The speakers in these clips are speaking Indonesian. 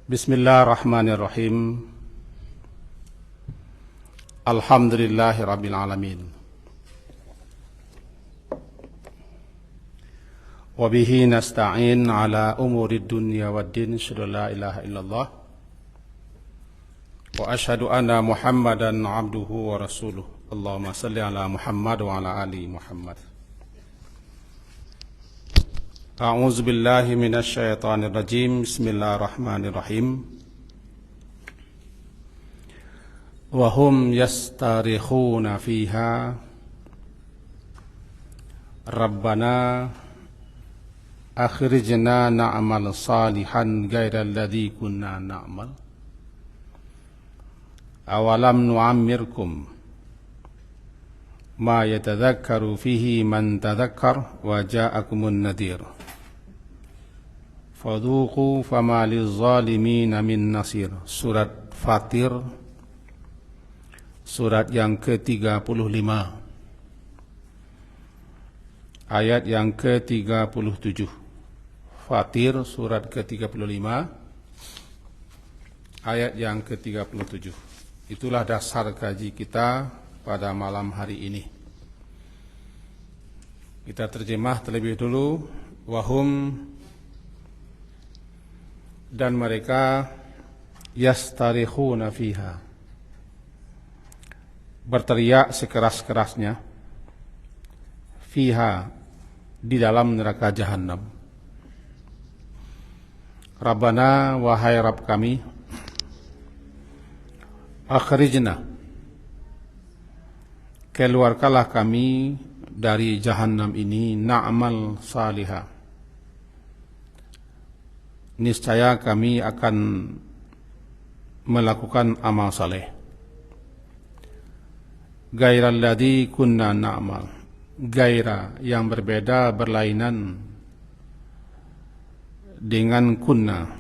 Bismillahirrahmanirrahim. Alhamdulillahi rabbil alamin. Wa bihi nasta'in ala umuri dunya waddin. Asyhadu la ilaha illallah wa asyhadu anna Muhammadan abduhu wa rasuluh. Allahumma salli ala Muhammad wa ala ali Muhammad. A'udzu billahi minasy syaithanir rajim. Bismillahirrahmanirrahim. Wa hum yastarikhuna fiha Rabbana akhrijna na'mal salihan ghairal ladzi kunna na'mal awalam nu'ammirkum ma yatadhakkaru fihi man tadhakkar wa ja'akumun nadhir fadhuqu fama lizzalimin min nasir. Surat Fatir, surat yang ke-35, ayat yang ke-37. Fatir, surat ke-35, ayat yang ke-37. Itulah dasar kaji kita pada malam hari ini. Kita terjemah terlebih dulu. Wahum, dan mereka, yastarikhuna fiha, berteriak sekeras-kerasnya, fiha, di dalam neraka jahanam. Rabbana, wahai Rabb kami, akhrijna, keluarkanlah kami dari jahanam ini, na'mal salihah, niscaya kami akan melakukan amal saleh. Ghairal ladzi kunna na'mal, gaira yang berbeda, berlainan dengan kunna,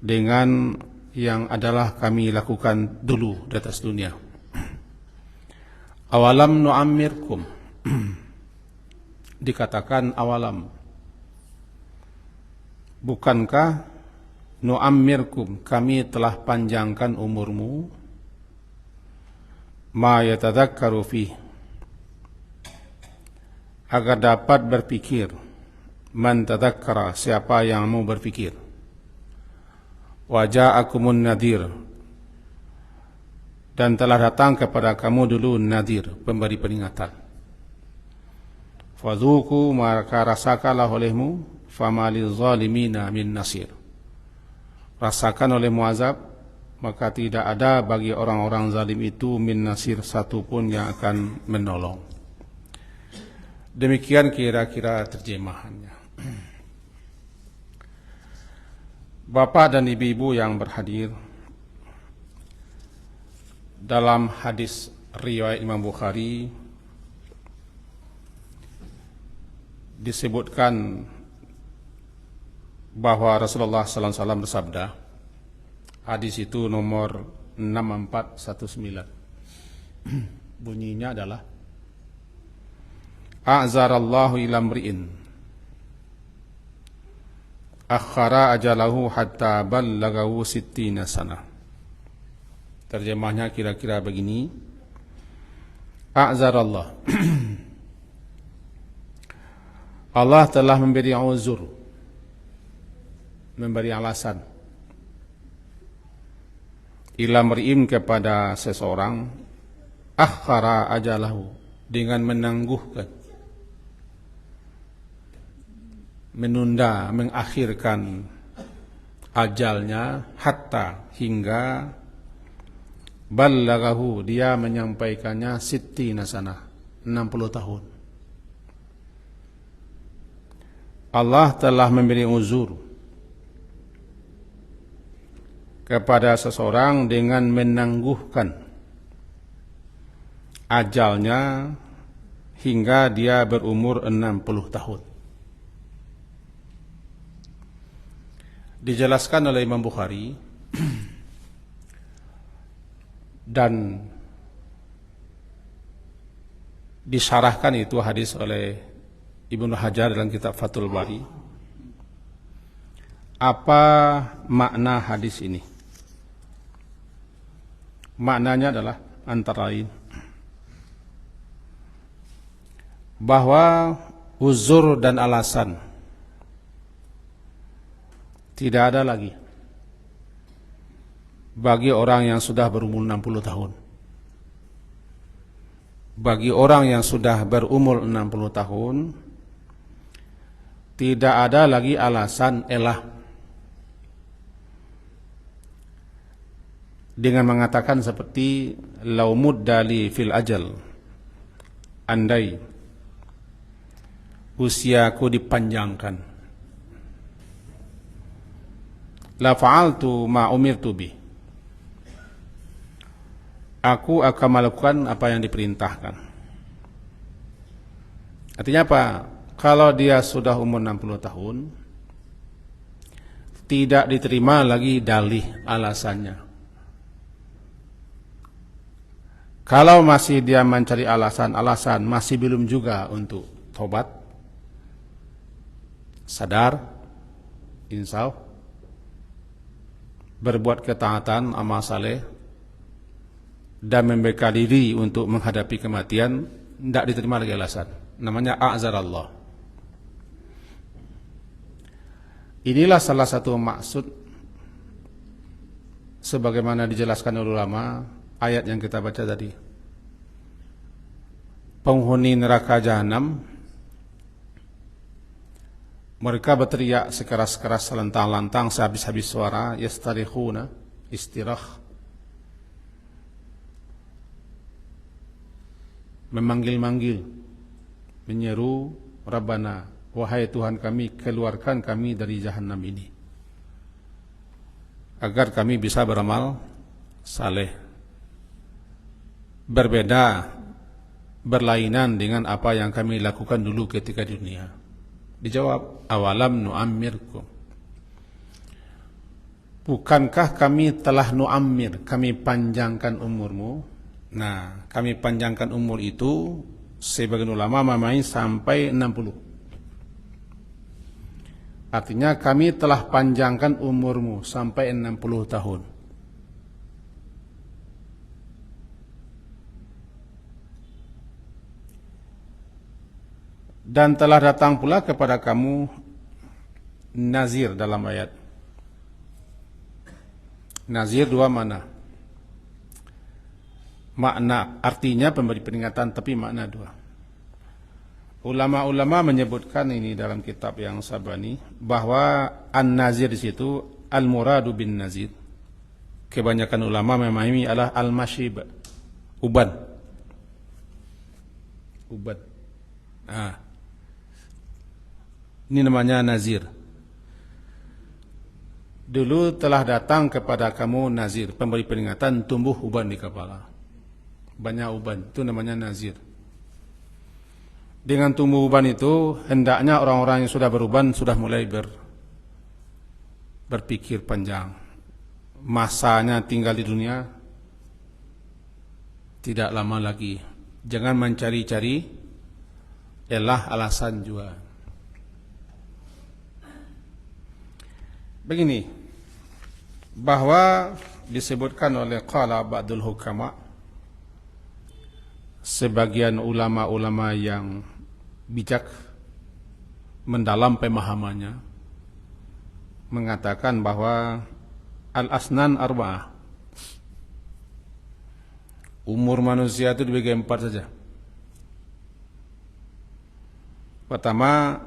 dengan yang adalah kami lakukan dulu di atas dunia. Awalam nu'ammirkum, dikatakan awalam, bukankah nu'ammirkum, kami telah panjangkan umurmu, ma yatadhakkaru fih, agar dapat berpikir, man tadhakkara, siapa yang mau berpikir, wa ja'akumun nadhir, dan telah datang kepada kamu dulu nadhir, pemberi peringatan. Fadhuku, maka rasakanlah olehmu, fama lizzalimina min nasir, rasakan olehmu azab, maka tidak ada bagi orang-orang zalim itu min nasir, satupun yang akan menolong. Demikian kira-kira terjemahannya. Bapak dan ibu-ibu yang berhadir, dalam hadis riwayat Imam Bukhari disebutkan bahwa Rasulullah sallallahu alaihi wasallam bersabda, hadis itu nomor 6419. Bunyinya adalah, a'zarallahu ila mri'in akhara ajalahu hatta ballagahu sittina sana. Terjemahnya kira-kira begini, a'zarallah, Allah telah memberi uzur, memberi alasan, ila mri'in, kepada seseorang, akhara ajalahu, dengan menangguhkan, menunda, mengakhirkan ajalnya, hatta, hingga, ballagahu, dia menyampaikannya, sittina sana, 60 tahun. Allah telah memberi uzur kepada seseorang dengan menangguhkan ajalnya hingga dia berumur 60 tahun. Dijelaskan oleh Imam Bukhari dan disyarahkan itu hadis oleh Ibnu Hajar dalam kitab Fathul Bari. Apa makna hadis ini? Maknanya adalah antara lain bahwa uzur dan alasan tidak ada lagi bagi orang yang sudah berumur 60 tahun. Bagi orang yang sudah berumur 60 tahun, tidak ada lagi alasan elah dengan mengatakan seperti laumud dali fil ajal, andai usiaku dipanjangkan, la fa'altu ma umirtu bih, aku akan melakukan apa yang diperintahkan. Artinya apa? Kalau dia sudah umur 60 tahun, tidak diterima lagi dalih alasannya. Kalau masih dia mencari alasan-alasan, masih belum juga untuk tobat, sadar, insaf, berbuat ketaatan, amal saleh, dan membekal diri untuk menghadapi kematian, tidak diterima lagi alasan. Namanya a'zarallah. Inilah salah satu maksud sebagaimana dijelaskan oleh ulama ayat yang kita baca tadi. Penghuni neraka jahanam, mereka berteriak sekeras-keras, selantang-lantang, sehabis-habis suara, yastarikhuna, istirah, memanggil-manggil, menyeru, Rabbana, wahai Tuhan kami, keluarkan kami dari jahanam ini agar kami bisa beramal saleh, berbeda, berlainan dengan apa yang kami lakukan dulu ketika di dunia. Dijawab, awalam nu'ammirkum, bukankah kami telah nu'ammir, kami panjangkan umurmu. Nah, kami panjangkan umur itu sebagian ulama memahami sampai 60. Artinya kami telah panjangkan umurmu sampai 60 tahun. Dan telah datang pula kepada kamu nazir dalam ayat. Nazir dua mana? Makna artinya pemberi peringatan, tapi makna dua. Ulama-ulama menyebutkan ini dalam kitab yang Sabani bahwa an-nazir di situ al-muradu bin nazir. Kebanyakan ulama memahami adalah al-mashib, uban. Uban. Ah. Ini namanya nazir. Dulu telah datang kepada kamu nazir, pemberi peringatan, tumbuh uban di kepala. Banyak uban, itu namanya nazir. Dengan tumbuh uban itu, hendaknya orang-orang yang sudah beruban sudah mulai berpikir panjang. Masanya tinggal di dunia tidak lama lagi. Jangan mencari-cari elah alasan juga. Begini, bahwa disebutkan oleh qala ba'dul hukama, sebagian ulama-ulama yang bijak mendalam pemahamannya mengatakan bahwa al-asnan arba'ah, umur manusia itu dibagi 4 saja. Pertama,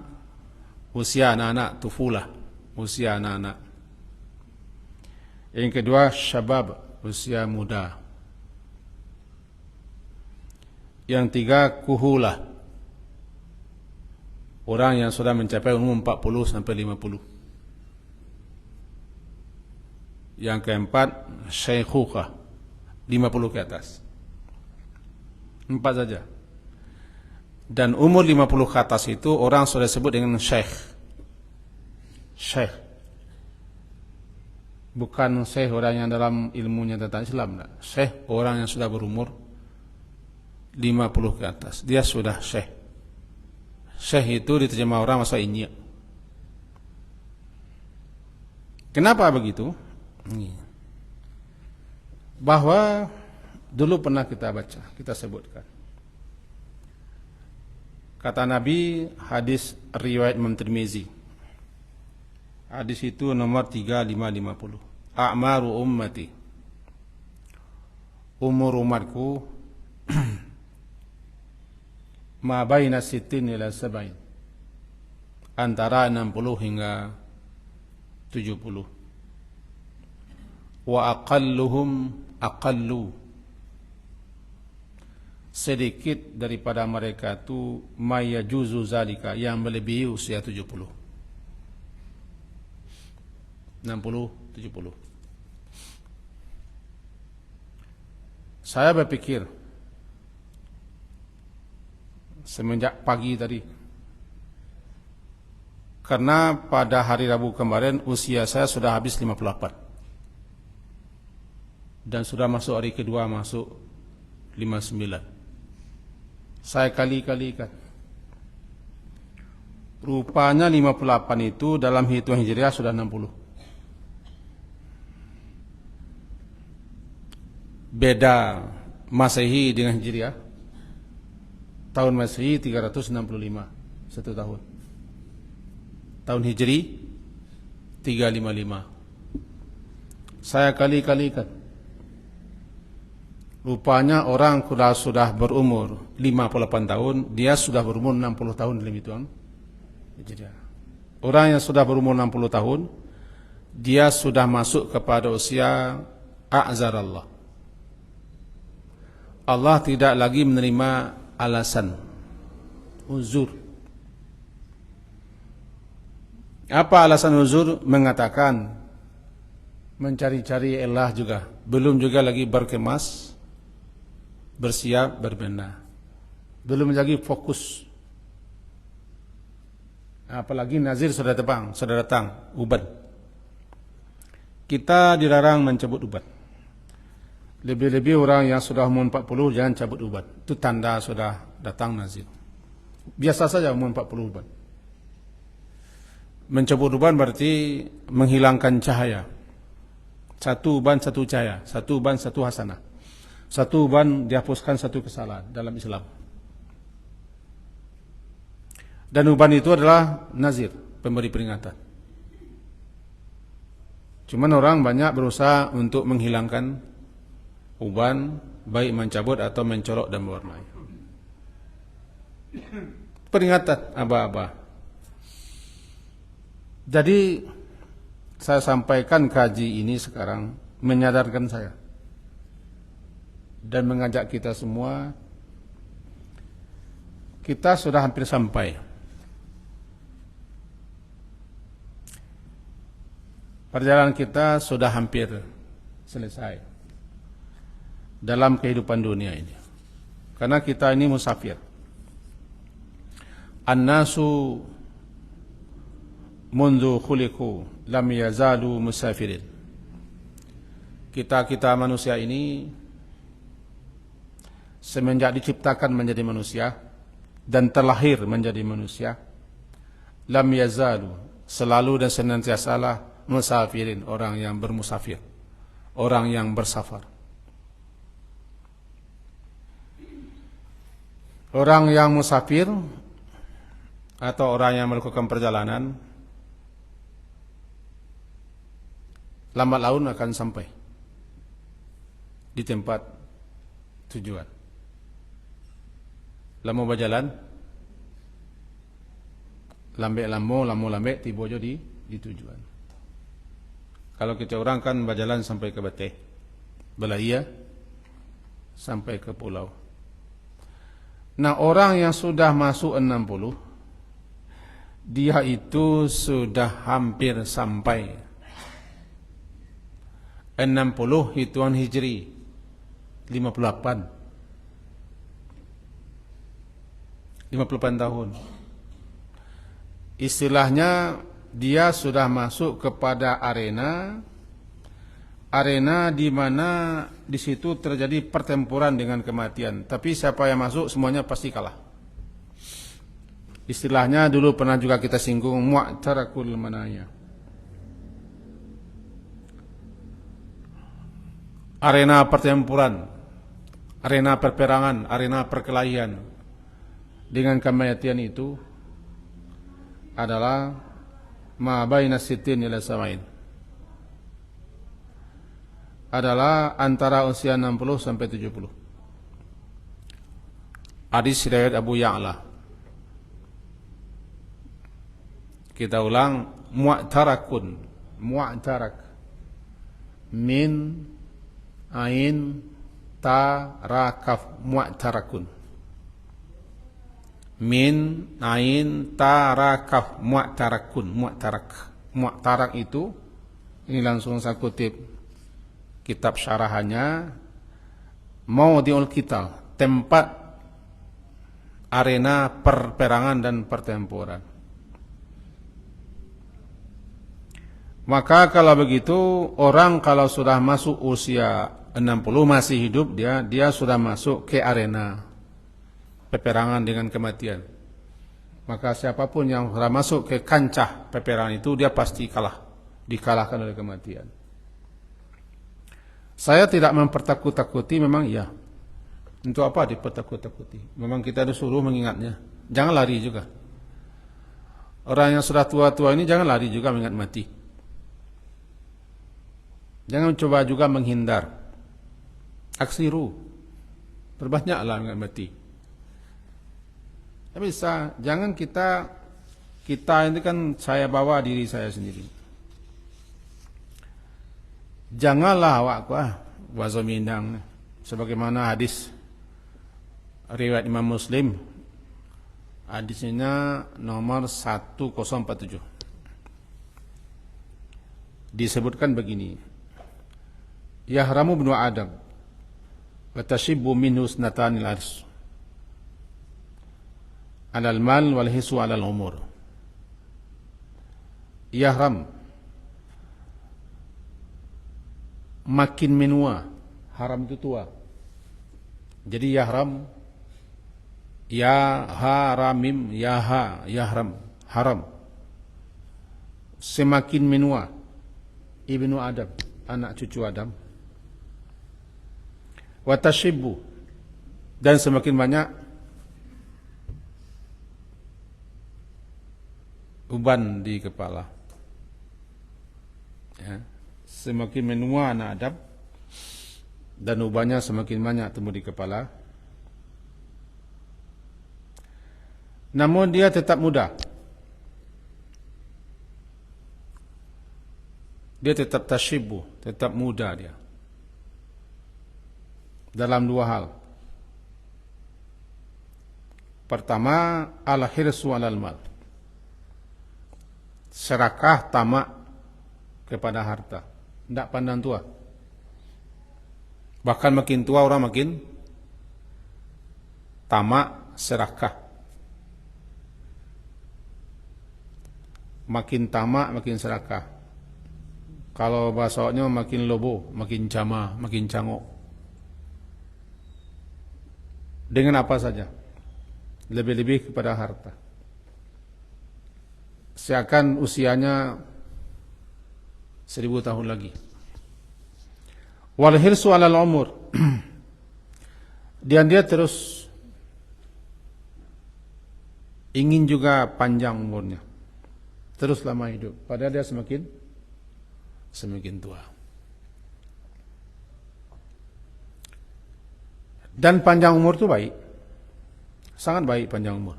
usia anak-anak, tufulah, usia anak-anak. Yang kedua, syabab, usia muda. Yang tiga, kuhulah, orang yang sudah mencapai umur 40 sampai 50. Yang keempat, syaikhukah, 50 ke atas. 4 saja. Dan umur 50 ke atas itu orang sudah sebut dengan syekh. Syekh. Bukan syekh orang yang dalam ilmunya tentang Islam. Syekh orang yang sudah berumur 50 ke atas. Dia sudah syekh. Syekh itu diterjemah orang masa ini. Kenapa begitu? Bahwa dulu pernah kita baca, kita sebutkan. Kata Nabi, hadis riwayat Imam Tirmizi. Hadis itu nomor 3550. A'maru ummati. Umur umatku ma baina sittin ila sab'in. Antara 60 hingga 70. Wa aqalluhum aqallu. Sedikit daripada mereka itu mayajuzu zalika, yang melebihi usia 70. 60, 70. Saya berpikir semenjak pagi tadi, karena pada hari Rabu kemarin usia saya sudah habis 58 dan sudah masuk hari kedua, masuk 59. Saya kali-kalikan, rupanya 58 itu dalam hitungan Hijriah sudah 60. Beda Masehi dengan Hijriah, tahun Masehi 365, 1 tahun. Tahun Hijri 355. Saya kali-kalikan, rupanya orang sudah berumur 58 tahun, dia sudah berumur 60 tahun dalam hitungan Hijriah. Orang yang sudah berumur 60 tahun, dia sudah masuk kepada usia a'zarallah. Allah tidak lagi menerima alasan, uzur. Apa alasan uzur? Mengatakan mencari-cari elah juga, belum juga lagi berkemas, bersiap, berbena, belum lagi fokus. Apalagi nazir sudah datang, uban. Kita dilarang mencabut uban. Lebih-lebih orang yang sudah umur 40 jangan cabut uban. Itu tanda sudah datang nazir. Biasa saja umur 40 uban. Mencabut uban berarti menghilangkan cahaya. Satu uban satu cahaya, satu uban satu hasanah. Satu uban dihapuskan satu kesalahan dalam Islam. Dan uban itu adalah nazir, pemberi peringatan. Cuman orang banyak berusaha untuk menghilangkan uban, baik mencabut atau mencolok dan mewarnai. Peringatan aba-aba. Jadi saya sampaikan kaji ini sekarang menyadarkan saya dan mengajak kita semua. Kita sudah hampir sampai. Perjalanan kita sudah hampir selesai dalam kehidupan dunia ini. Karena kita ini musafir. An-nasu mundu khuliqu lam yazalu musafirin. Kita manusia ini semenjak diciptakan menjadi manusia dan terlahir menjadi manusia, lam yazalu, selalu dan senantiasalah musafirin, orang yang bermusafir, orang yang bersafar. Orang yang musafir atau orang yang melakukan perjalanan lambat laun akan sampai di tempat tujuan. Lama berjalan, lambe tiba di tujuan. Kalau kita orang kan berjalan sampai ke Bateh, Belaya, sampai ke pulau. Nah, orang yang sudah masuk 60, dia itu sudah hampir sampai 60 hitungan Hijri 58 tahun. Istilahnya dia sudah masuk kepada arena di mana di situ terjadi pertempuran dengan kematian. Tapi siapa yang masuk semuanya pasti kalah. Istilahnya dulu pernah juga kita singgung mu'tarakul manaya. arena pertempuran, arena perperangan, arena perkelahian dengan kematian itu adalah ma baina sittin ila sab'in, adalah antara usia 60 sampai 70. Hadis riwayat Abu Ya'la. Kita ulang, mu'tarakun, mu'tarak, min ain ta ra kaf, mu'tarakun, min ain ta ra kaf, mu'tarakun, mu'tarak. Mu'tarak itu, ini langsung saya kutip kitab syarahannya, maudiul qital, tempat arena perperangan dan pertempuran. Maka kalau begitu, orang kalau sudah masuk usia 60 masih hidup, dia sudah masuk ke arena peperangan dengan kematian. Maka siapapun yang sudah masuk ke kancah peperangan itu, dia pasti kalah, dikalahkan oleh kematian. Saya tidak mempertakut-takuti, memang iya. Untuk apa dipertakut-takuti? Memang kita disuruh mengingatnya. Jangan lari juga. Orang yang sudah tua-tua ini jangan lari juga mengingat mati. Jangan coba juga menghindar. Aksiru. Perbanyaklah mengingat mati. Tapi bisa, jangan kita ini kan saya bawa diri saya sendiri. Janganlah awak wazomindang, sebagaimana hadis riwayat Imam Muslim, hadisnya nomor 1047. Disebutkan begini, yahramu ibnu Adam wa tashibbu minhu snatanil ars, alal mal wal hisu alal umur. Yahram, makin menua, haram itu tua. Jadi yahram, ya haramim, ya ha, yahram, haram. Semakin menua, ibnu Adam, anak cucu Adam. Watashibu, dan semakin banyak uban di kepala. Ya. Semakin menua anak Adam dan ubannya semakin banyak tumbuh di kepala. Namun dia tetap muda. Dia tetap tashibu, tetap muda dia. Dalam dua hal. Pertama, al-hirsu alal mal. Serakah tamak kepada harta. Tidak pandang tua. Bahkan makin tua orang makin tamak, serakah. Makin tamak, makin serakah. Kalau bahasanya makin lobo, makin jama, makin cangok. Dengan apa saja? Lebih-lebih kepada harta. Seakan usianya 1000 tahun lagi. Wal hirsu alal umur. Dan dia terus ingin juga panjang umurnya. Terus lama hidup. Padahal dia semakin tua. Dan panjang umur itu baik. Sangat baik panjang umur.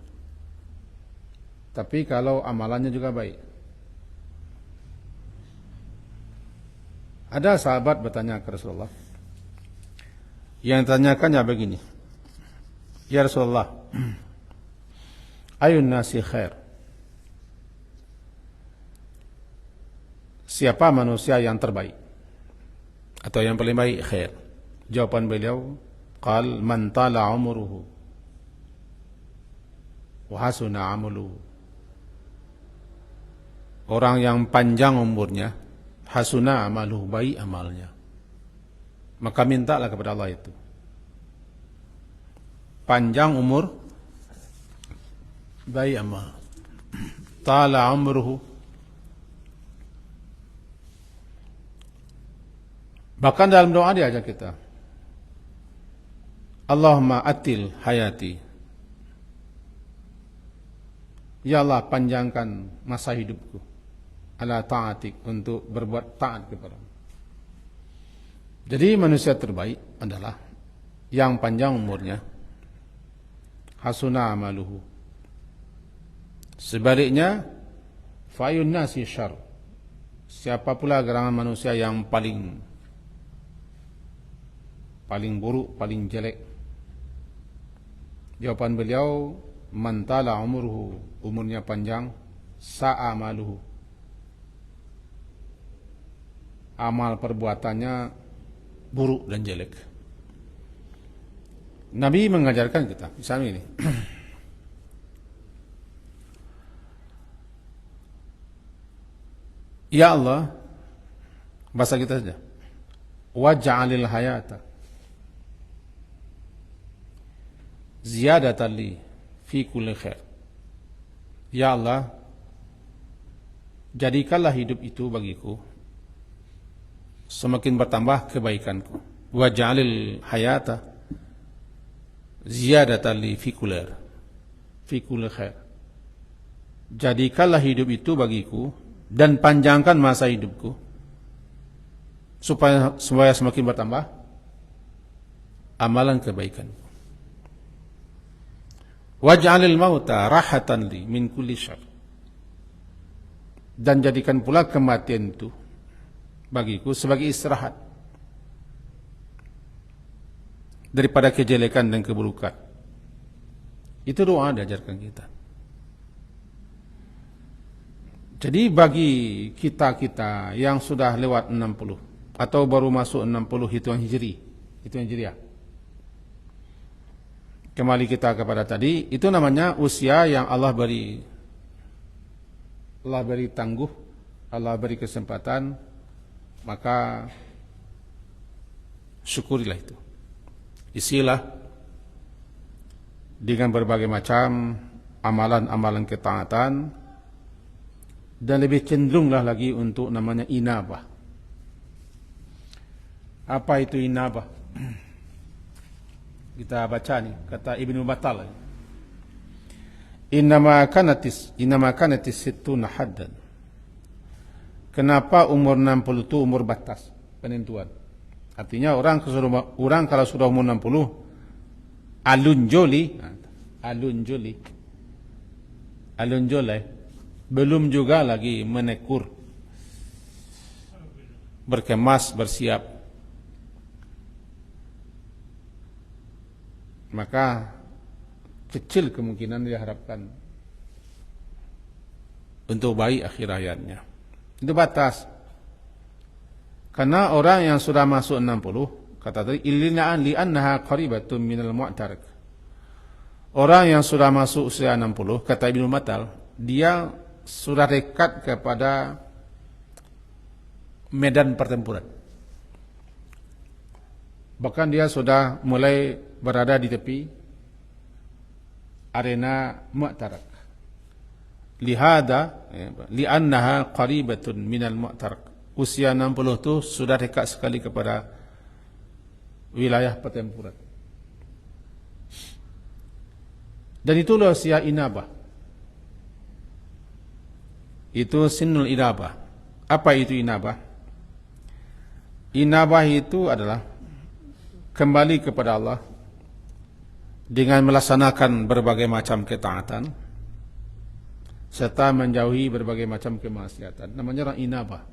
Tapi kalau amalannya juga baik. Ada sahabat bertanya ke Rasulullah. Yang tanyakan ya begini. Ya Rasulullah, ayun nasi khair? Siapa manusia yang terbaik? Atau yang paling baik khair? Jawaban beliau, qal man tala umruhu wa hasuna amaluhu. Orang yang panjang umurnya, hasuna amaluhu, baik amalnya. Maka mintalah kepada Allah itu. Panjang umur, baik amal. Tala umruhu, Bahkan dalam doa dia ajak kita, Allahumma atil hayati, ya Allah panjangkan masa hidupku, ala ta'atik, untuk berbuat taat kepadamu. Jadi manusia terbaik adalah yang panjang umurnya, hasuna amaluhu. Sebaliknya, fa'yun nasi syar, siapa pula gerangan manusia yang paling buruk, paling jelek? Jawaban beliau, man tala umurhu, umurnya panjang, sa'a amaluhu, amal perbuatannya buruk dan jelek. Nabi mengajarkan kita, misalnya ini, ya Allah, bahasa kita saja, waj'alil hayata ziyadatan li fi kulli khair. Ya Allah, jadikanlah hidup itu bagiku semakin bertambah kebaikanku. Waj'alil hayata ziyadatan li fi kulli khair. Jadikanlah hidup itu bagiku dan panjangkan masa hidupku supaya semakin bertambah amalan kebaikanku. Waj'alil mauta rahatan li min kulli syarr. Dan jadikan pula kematian itu bagiku sebagai istirahat daripada kejelekan dan keburukan. Itu doa diajarkan kita. Jadi bagi kita-kita yang sudah lewat 60 atau baru masuk 60 hitungan hijriah, kembali kita kepada tadi, itu namanya usia yang Allah beri tangguh, Allah beri kesempatan, maka syukurilah itu. Isilah dengan berbagai macam amalan-amalan ketaatan, dan lebih cenderunglah lagi untuk namanya inabah. Apa itu inabah? Kita baca nih, kata Ibnu Battal, Innama kanatis sittuna haddan. Kenapa umur 60 itu umur batas penentuan? Artinya orang kalau sudah umur 60, alun joli, belum juga lagi menekur, berkemas, bersiap, maka kecil kemungkinan diharapkan untuk baik akhir hayatnya. Itu batas. Karena orang yang sudah masuk 60, kata tadi, li'annaha qaribatun minal mu'tarak. Orang yang sudah masuk usia 60, kata Ibnu Battal, dia sudah dekat kepada medan pertempuran. Bahkan dia sudah mulai berada di tepi arena mu'tarak. Li'annaha qaribatun minal mu'tarak. Usia 60 itu sudah dekat sekali kepada wilayah pertempuran. Dan itulah usia inabah. Itu sinnul inabah. Apa itu inabah? Inabah itu adalah kembali kepada Allah dengan melaksanakan berbagai macam ketaatan serta menjauhi berbagai macam kemaksiatan. Namanya orang inabah.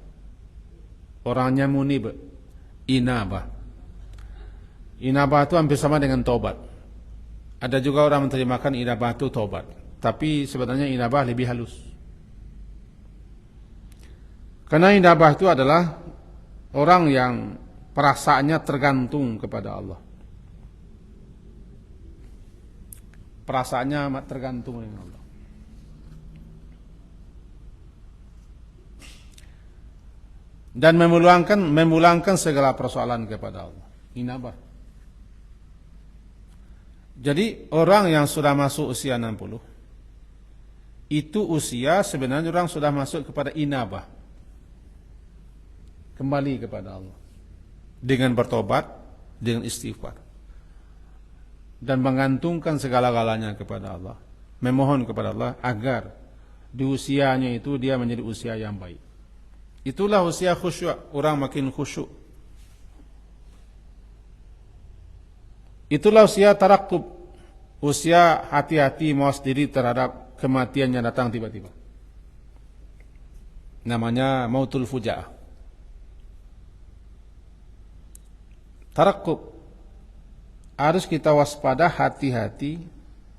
Orangnya munib. Inabah. Inabah itu hampir sama dengan taubat. Ada juga orang menterimakan inabah itu taubat, tapi sebenarnya inabah lebih halus. Karena inabah itu adalah orang yang perasaannya tergantung kepada Allah. Perasaannya amat tergantung dengan Allah. Dan memulangkan segala persoalan kepada Allah. Inabah. Jadi orang yang sudah masuk usia 60, itu usia sebenarnya orang sudah masuk kepada inabah. Kembali kepada Allah. dengan bertobat, dengan istighfar, dan menggantungkan segala-galanya kepada Allah, memohon kepada Allah agar di usianya itu dia menjadi usia yang baik. Itulah usia khusyuk, orang makin khusyuk. Itulah usia tarakub, usia hati-hati mawas diri terhadap kematian yang datang tiba-tiba. Namanya mautul fujaah. Tarakub, harus kita waspada, hati-hati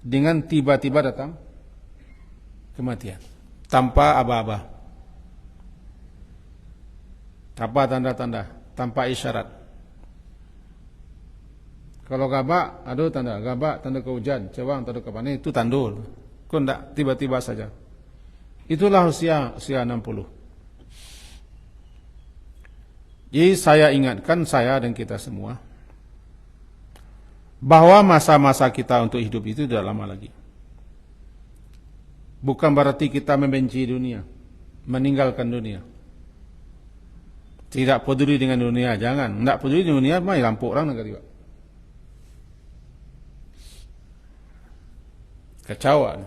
dengan tiba-tiba datang kematian tanpa aba-aba, tanpa tanda-tanda, tanpa isyarat. Kalau gabak, aduh tanda kehujan, cewang tanda kepanen, itu tandul. Kok enggak tiba-tiba saja. Itulah usia 60. Jadi saya ingatkan, saya dan kita semua, bahwa masa-masa kita untuk hidup itu tidak lama lagi. Bukan berarti kita membenci dunia, meninggalkan dunia, tidak peduli dengan dunia. Jangan, tidak peduli dengan dunia, mah lampuk orang negara juga. Kecauan.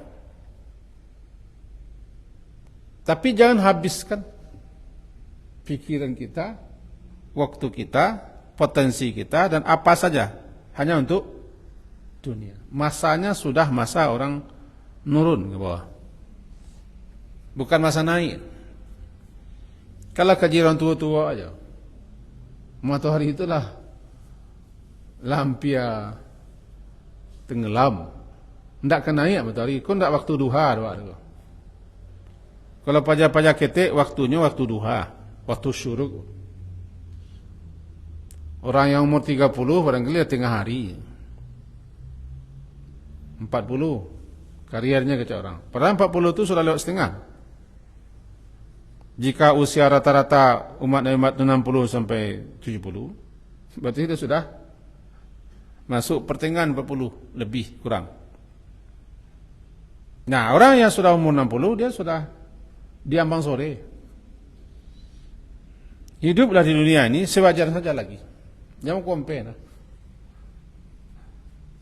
Tapi jangan habiskan pikiran kita, waktu kita, potensi kita, dan apa saja hanya untuk dunia. Masanya sudah masa orang nurun ke bawah, bukan masa naik. Kalau kaji orang tua-tua aja, matahari itulah lampia tenggelam, ndak kena naik matahari. Kau ndak waktu duha doa. Kalau pajak-pajak ketek, waktunya waktu duha, waktu syuruk. Orang yang umur 30 barangkali tengah hari, 40 kariernya kecil orang. Padahal 40 itu sudah lewat setengah. Jika usia rata-rata umat Nabi Muhammad 60 sampai 70, berarti dia sudah masuk pertengahan 40 lebih kurang. Nah, orang yang sudah umur 60 dia sudah diambang sore. Hiduplah di dunia ini sewajar saja lagi. Jangan komplain.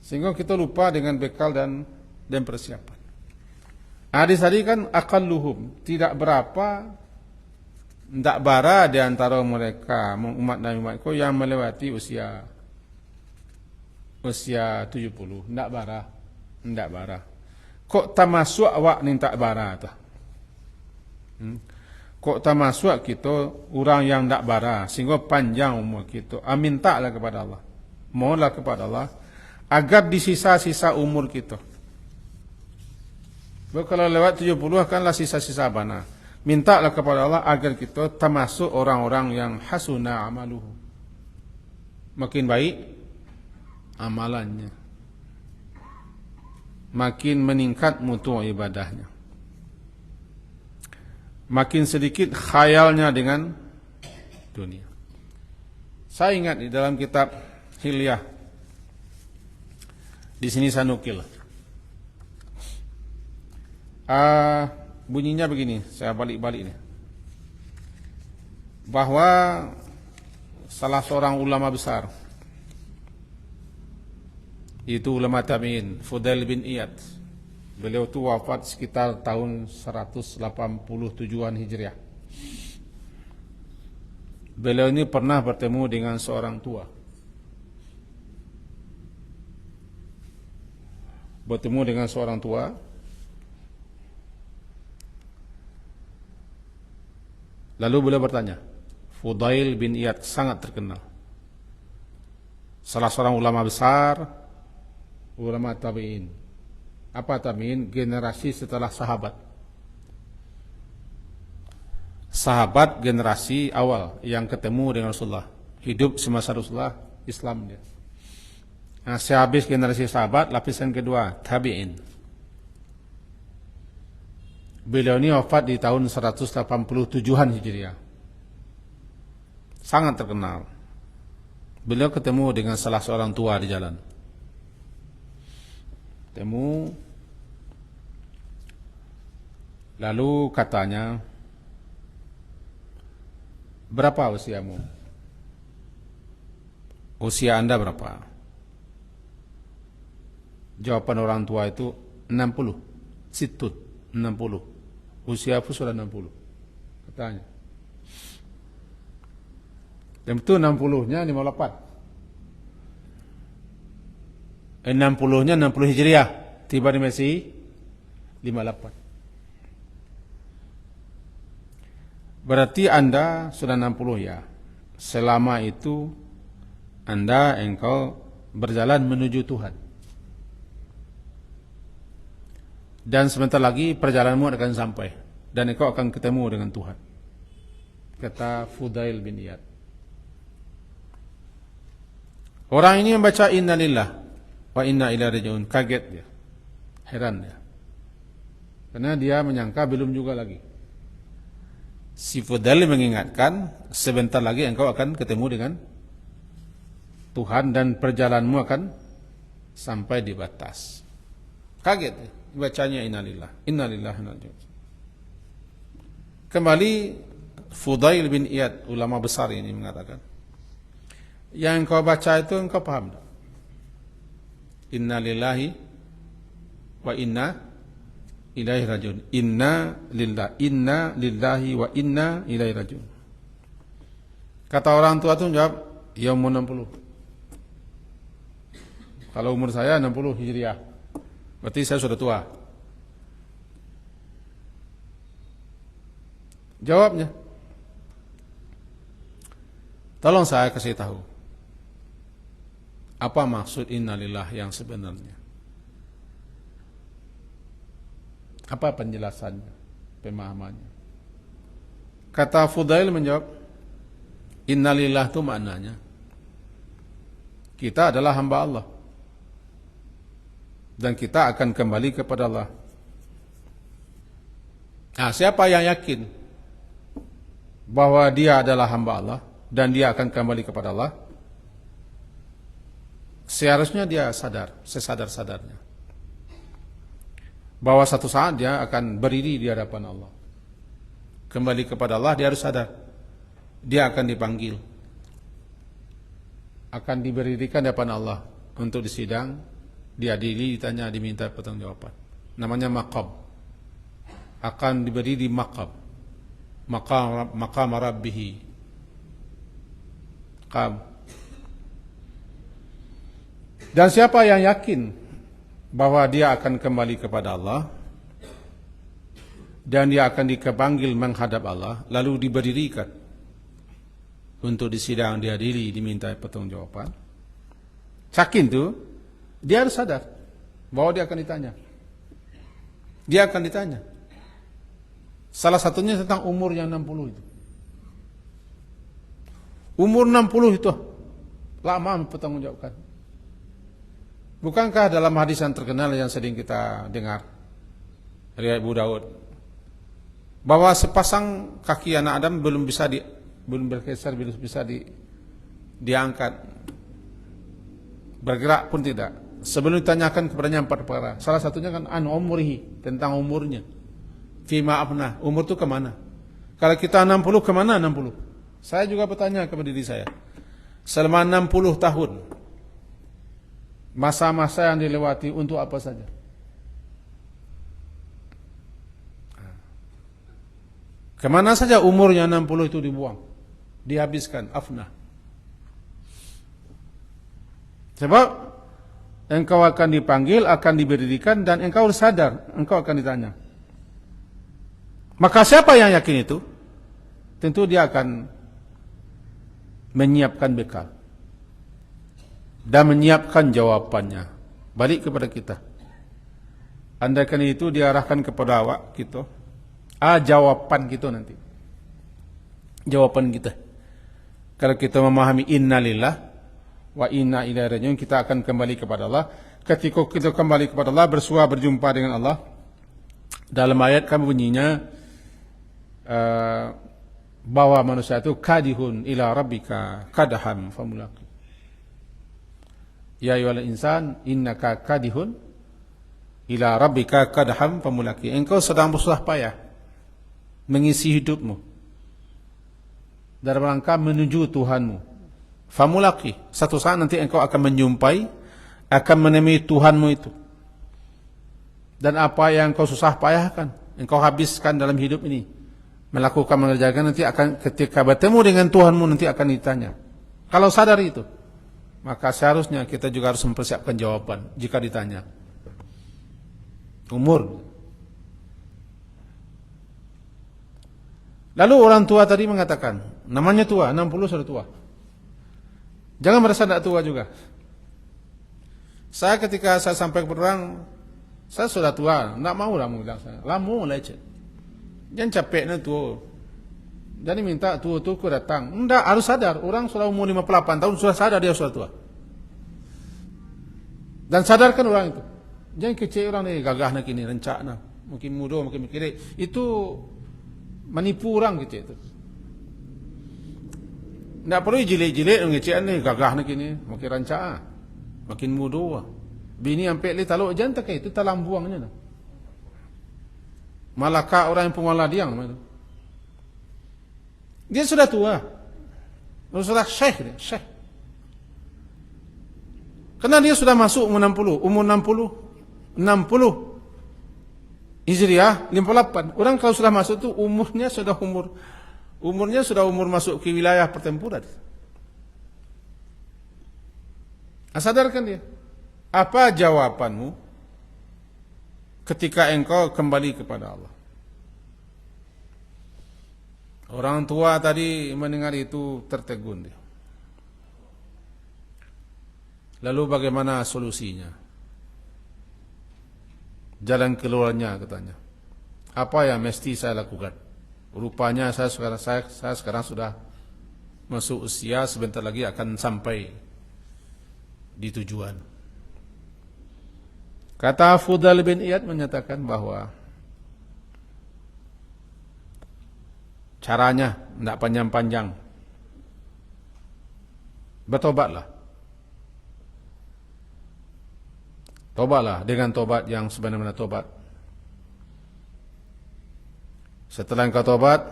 Sehingga kita lupa dengan bekal dan persiapan. Hadis tadi kan aqalluhum, tidak berapa, tidak bara di antara mereka umat Nabi Muhammad yang melewati usia 70, tidak bara. Kok tamasuk awak ni tak bara tu? Kok tamasuk kita orang yang tak bara sehingga panjang umur kita. Mintalah kepada Allah, mohonlah kepada Allah agar di sisa-sisa umur kita. Kalau lewat 70 akanlah sisa-sisa bana. Mintalah kepada Allah agar kita termasuk orang-orang yang hasuna amaluhu, makin baik amalannya, makin meningkat mutu ibadahnya, makin sedikit khayalnya dengan dunia. Saya ingat di dalam kitab Hilyah, di sini saya nukil. Bunyinya begini, saya balik-balik nih. Bahwa salah seorang ulama besar, itu ulama tabi'in, Fudail bin Iyad. Beliau itu wafat sekitar tahun 187-an Hijriah. Beliau ini pernah bertemu dengan seorang tua. Bertemu dengan seorang tua. Lalu beliau bertanya, Fudail bin Iyad sangat terkenal, salah seorang ulama besar, ulama tabi'in. Apa tabi'in? Generasi setelah sahabat. Sahabat generasi awal yang ketemu dengan Rasulullah, hidup semasa Rasulullah, Islam dia. Nah, sehabis generasi sahabat, lapisan kedua tabi'in. Beliau ini wafat di tahun 187-an Hijriah. Sangat terkenal. Beliau ketemu dengan salah seorang tua di jalan. Temu, lalu katanya, berapa usiamu? Usia Anda berapa? Jawaban orang tua itu 60. Situt 60. Usia pun sudah 60. Katanya. Dan itu 60-nya 58. 60-nya 60 Hijriah. Tiba di Mesir 58. Berarti Anda sudah 60 ya. Selama itu engkau berjalan menuju Tuhan. Dan sebentar lagi perjalananmu akan sampai. Dan engkau akan ketemu dengan Tuhan. Kata Fudail bin Iyad. Orang ini membaca Inna lillah wa inna ilaihi raji'un. Kaget dia. Heran dia. Karena dia menyangka belum juga lagi. Si Fudail mengingatkan, sebentar lagi engkau akan ketemu dengan Tuhan dan perjalananmu akan sampai di batas. Kaget dia. Bacanya innalillah. Innalillah. Kembali Fudail bin Iyad, ulama besar ini mengatakan, yang engkau baca itu engkau paham tak? Innalillahi wa inna ilaihi rajiun. Inna lillahi wa inna ilaihi rajiun. Kata orang tua itu jawab, ya umur 60. Kalau umur saya 60 Hijriah, berarti saya sudah tua. Jawabnya, tolong saya kasih tahu, apa maksud innalillah yang sebenarnya? Apa penjelasannya, pemahamannya? Kata Fudail menjawab, innalillah itu maknanya, kita adalah hamba Allah. Dan kita akan kembali kepada Allah. Nah, siapa yang yakin bahwa dia adalah hamba Allah dan dia akan kembali kepada Allah, seharusnya dia sadar, sesadar-sadarnya, bahwa satu saat dia akan berdiri di hadapan Allah. Kembali kepada Allah, dia harus sadar. Dia akan dipanggil, akan diberdirikan di hadapan Allah untuk disidang, diadili, ditanya, diminta pertanggungjawaban. Namanya maqam. Akan diberi di maqam. Maqam rabbihi. Dan siapa yang yakin bahwa dia akan kembali kepada Allah dan dia akan dipanggil menghadap Allah, lalu diberdirikan untuk disidang, diadili, diminta pertanggungjawaban, yakin tuh, dia harus sadar bahwa dia akan ditanya. Dia akan ditanya. Salah satunya tentang umur yang 60 itu. Umur 60 itu lama mempertanggungjawabkan. Bukankah dalam hadis yang terkenal yang sering kita dengar dari Abu Daud, bahwa sepasang kaki anak Adam belum bergeser, belum bisa diangkat, bergerak pun tidak, sebelum ditanyakan kepadanya 4 perkara. Salah satunya kan an umrihi, tentang umurnya. Fima afnah, umur itu kemana? Kalau kita 60, kemana 60? Saya juga bertanya kepada diri saya, selama 60 tahun, masa-masa yang dilewati untuk apa saja? Kemana saja umurnya 60 itu dibuang, dihabiskan, afnah. Sebab engkau akan dipanggil, akan diberdirikan, dan engkau sadar, engkau akan ditanya. Maka siapa yang yakin itu? Tentu dia akan menyiapkan bekal dan menyiapkan jawabannya balik kepada kita. Andaikan itu diarahkan kepada awak kita, jawaban kita nanti, jawaban kita. Kalau kita memahami innalillah wa inna ilaihi raji'un, kita akan kembali kepada Allah. Ketika kita kembali kepada Allah, bersua berjumpa dengan Allah, dalam ayat kami bunyinya bahwa manusia itu kadihun ila rabbika kadaham famulaqi. Ya ayyuhal insan innaka kadihun ila rabbika kadaham famulaqi. Engkau sedang bersusah payah mengisi hidupmu dalam rangka menuju Tuhanmu, famulaqi, satu saat nanti engkau akan menjumpai, akan menemui Tuhanmu itu. Dan apa yang engkau susah payahkan, engkau habiskan dalam hidup ini, mengerjakan, nanti akan ketika bertemu dengan Tuhanmu nanti akan ditanya. Kalau sadar itu, maka seharusnya kita juga harus mempersiapkan jawaban jika ditanya. Umur. Lalu orang tua tadi mengatakan, namanya tua, 60 sudah tua. Jangan merasa tidak tua juga. Saya ketika saya sampai ke perang, saya sudah tua, tidak mau lah bilang saya. Lama lecet. Jangan capeknya tua. Jadi minta tua-tua ku datang. Tidak, harus sadar. Orang sudah umur 58 tahun, sudah sadar dia sudah tua. Dan sadarkan orang itu. Jangan kecil orang ni, gagah nak ini, rencak nak. Mungkin muda, mungkin mikir. Itu menipu orang kecil itu. Tidak perlu jilid-jilid ngecek ni, gagah nak ini, makin rencak. Makin muda. Bini sampai li taluk jantan ke itu talam buangnya. Malakah orang yang pemala diang. Dia sudah tua. Sudah syekh dia, syekh. Karena dia sudah masuk umur 60 Hijriah 58. Orang kalau sudah masuk tu umurnya sudah umur masuk ke wilayah pertempuran. Sadarkan dia. Apa jawabanmu ketika engkau kembali kepada Allah? Orang tua tadi mendengar itu tertegun dia. Lalu bagaimana solusinya? Jalan keluarnya katanya. Apa yang mesti saya lakukan? Rupanya saya sekarang sudah masuk usia, sebentar lagi akan sampai di tujuan. Kata Fudail bin Iyad menyatakan bahwa caranya tidak panjang-panjang. Bertobatlah. Tobatlah dengan tobat yang sebenarnya tobat. Setelah engkau tobat,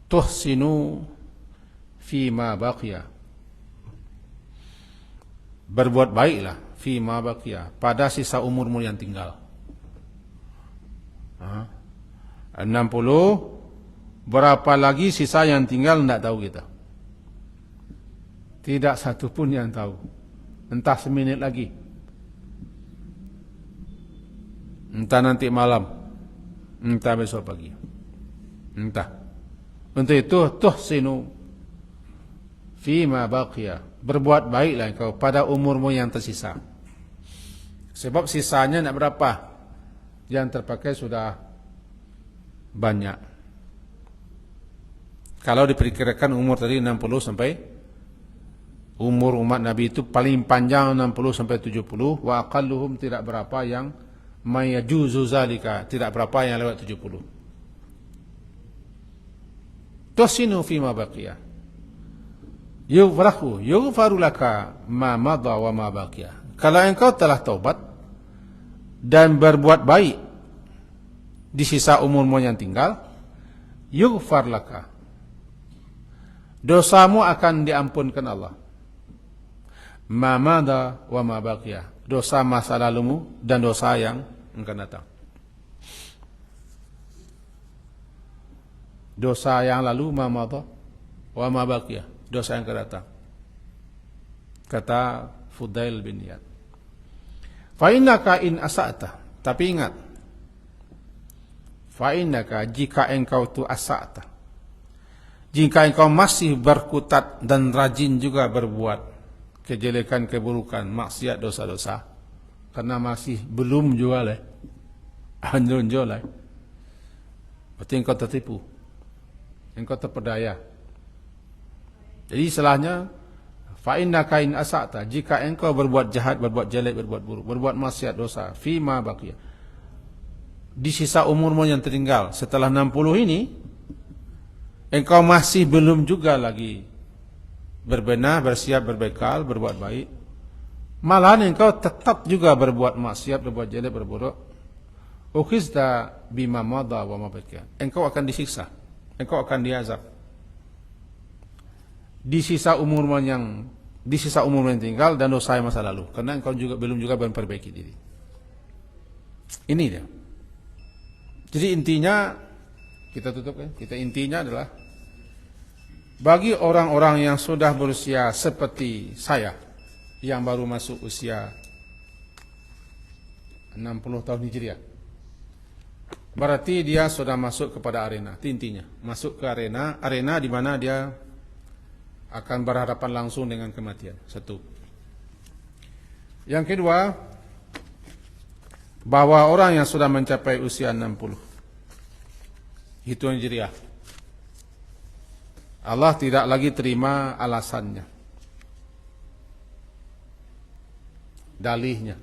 tuhsinu fima baqiya. Berbuat baiklah fima baqiya pada sisa umurmu yang tinggal. 60 berapa lagi sisa yang tinggal tidak tahu kita. Tidak satu pun yang tahu. Entah seminit lagi, entah nanti malam, entah besok pagi, entah. Untuk itu tuhsinu fima baqiya, berbuat baiklah engkau pada umurmu yang tersisa. Sebab sisanya nak berapa, yang terpakai sudah banyak. Kalau diperkirakan umur tadi 60 sampai, umur umat Nabi itu paling panjang 60 sampai 70, wa aqalluhum tidak berapa yang mayajuzu zalika, tidak berapa yang lewat 70. Tusinu fima baqiya. Yughfaru laka ma madha wa ma baqiya. Kalau engkau telah taubat dan berbuat baik di sisa umurmu yang tinggal, yughfar laka, dosamu akan diampunkan Allah. Ma madha wa ma baqiya, dosa masa lalumu dan dosa yang akan datang. Dosa yang lalu ma madha wa ma baqiya, dosa yang akan datang. Kata Fudail bin Iyad. Fa innaka in asa'ta, tapi ingat, fa innaka jika engkau tu asa'ta, jika engkau masih berkutat dan rajin juga berbuat kejelekan, keburukan, maksiat, dosa-dosa, karena masih belum juga lah, anjur lah, berarti engkau tertipu, engkau terpedaya. Jadi istilahnya, fa innaka in asa'ta, jika engkau berbuat jahat, berbuat jelek, berbuat buruk, berbuat maksiat, dosa, fima baqiya, di sisa umurmu yang tertinggal setelah 60 ini, engkau masih belum juga lagi berbenah, bersiap, berbekal, berbuat baik, malahan engkau tetap juga berbuat maksiat, berbuat jelek, berburuk, ukhizta bima madha wa ma baqiya, engkau akan disiksa, engkau akan diazab di sisa umur yang tinggal dan dosa masa lalu, karena engkau juga belum memperbaiki diri. Ini dia. Jadi intinya kita tutup kan? Intinya adalah bagi orang-orang yang sudah berusia seperti saya yang baru masuk usia 60 tahun Hijriah, berarti dia sudah masuk kepada arena. Intinya masuk ke arena di mana dia akan berhadapan langsung dengan kematian. Satu. Yang kedua, bahwa orang yang sudah mencapai usia 60 hitungan Hijriah, Allah tidak lagi terima alasannya, dalihnya.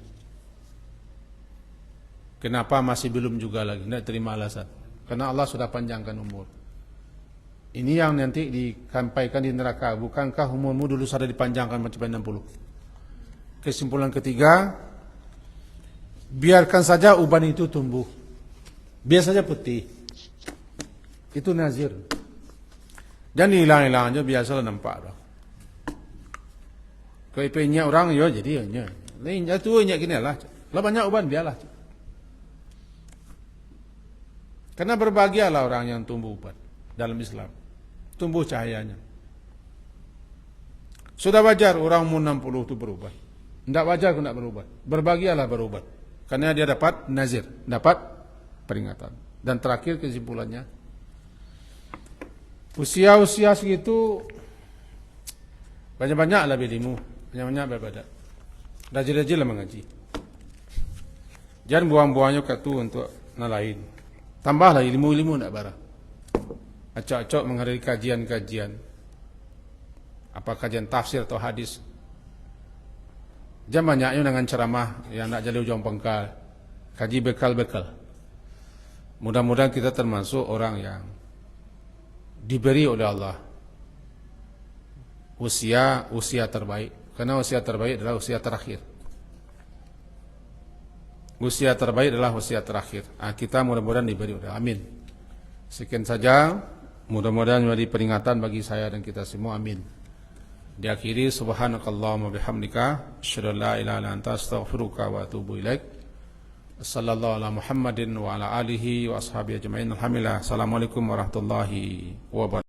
Kenapa masih belum juga lagi? Tidak terima alasan. Karena Allah sudah panjangkan umur. Ini yang nanti disampaikan di neraka. Bukankah umurmu dulu sudah dipanjangkan mencapai 60? Kesimpulan ketiga, biarkan saja uban itu tumbuh. Biar saja putih. Itu nazir. Jangan hilang-hilang aja, biasalah nampak. Kalau orang, ya jadi ya. Lain itu banyak gini lah. Lah banyak uban biarlah. Karena berbahagialah orang yang tumbuh uban dalam Islam. Tumbuh cahayanya. Sudah wajar orang umur 60 itu berubah. Tidak wajar kalau tidak berubah. Berbahagialah berubah. Karena dia dapat nazir, dapat peringatan. Dan terakhir kesimpulannya, usia-usia segitu banyak-banyaklah ilmu, banyak-banyak beribadat. Rajin-rajinlah mengaji. Jangan buang-buangnya waktu untuk lain. Tambahlah ilmu-ilmu nak barang. Acak-acak menghadiri kajian-kajian. Apa kajian tafsir atau hadis. Jangan banyaknya dengan ceramah yang nak jadi ujung pangkal. Kaji bekal-bekal. Mudah-mudahan kita termasuk orang yang diberi oleh Allah usia terbaik. Karena usia terbaik adalah usia terakhir. Usia terbaik adalah usia terakhir. Kita mudah-mudahan diberi oleh Allah. Amin. Sekian saja. Mudah-mudahan menjadi peringatan bagi saya dan kita semua. Amin. Diakhiri, subhanakallahumma bihamdika asyhadu an la ilaha illa anta astaghfiruka wa atubu ilaik. Sallallahu ala Muhammadin wa ala alihi wa ashabihi ajma'in. Alhamdulillah. Assalamualaikum warahmatullahi wabarakatuh.